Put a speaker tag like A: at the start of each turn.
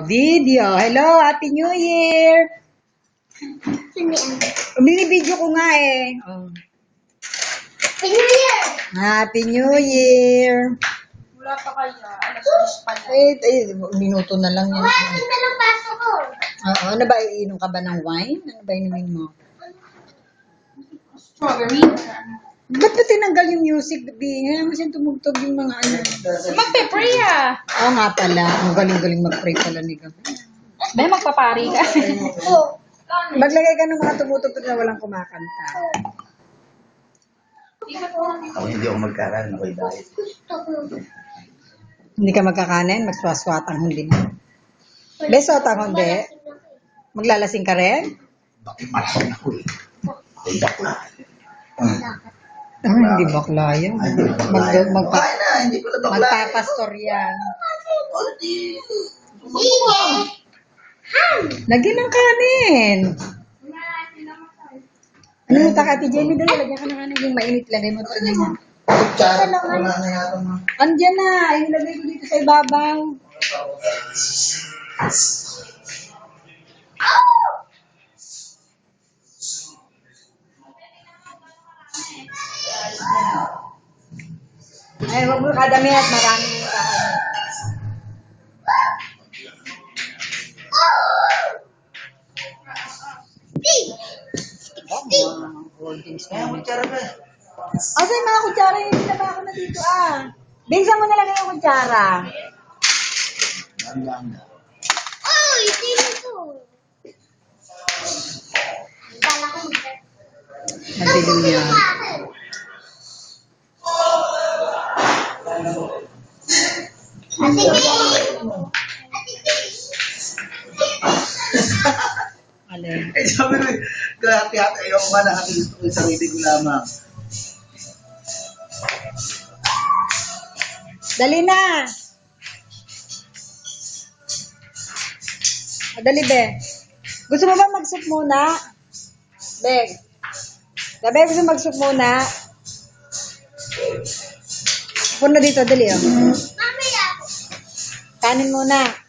A: Video. Hello, Happy New Year! Binibidyo ko nga eh. Oh.
B: Happy New Year!
A: Happy New Year!
B: Wala pa kaya. Alas 10 pa lang.
A: Minuto na lang yan.
B: Ito lang baso ko.
A: Oo, ano ba, iinom ka ba ng wine? Ano ba inumin mo?
B: Strawberry.
A: Ba't ba tinanggal yung music? Ngayon mo siyang tumugtog yung mga ano.
B: Magpe-pray ah.
A: Oo nga pala. Ang galing-galing mag-pray pala ni Gabi.
B: Dahil magpapari ka. Oo.
A: Maglagay ka ng mga tumutugtog na walang kumakanta.
C: Ako hindi ako magkaroon. Ako'y diet.
A: Hindi ka magkakanin? Magswaswatang hindi na. Besotang hindi? Maglalasing ka rin?
C: Bakit malaki ako eh. Ay, bakla.
A: Hindi bakla yan.
C: Bakla na, hindi ko na bakla.
A: Magpapastor yan. Lagyan ng kanin. Ano yung Ate Jenny doon? Lagyan ka ng kanin. Yung mainit, lagay mo ito niya.
C: Kutsara, wala na yata mga.
A: Andiyan na. Ilagay ko dito sa ibabaw. Ay, wag mo kadami at marami yung kakain.
C: Kaya kutsara ka.
A: Asa yung mga kutsara yung pinaba ko na dito Bigsan mo na lang yung kutsara.
C: Lang na.
B: Oh, ito ko. Kala ko
A: Madilim yan. Alin?
C: Eh, sabi ko, hati-hati ayaw ko na kasi gusto ko yung sarili ko lamang.
A: Dali na! Dali, Be. Gusto mo ba mag-soup muna? Be. Gabi, gusto mo mag-soup muna? Punta dito, dali, oh.
B: mamaya.
A: Kanin muna.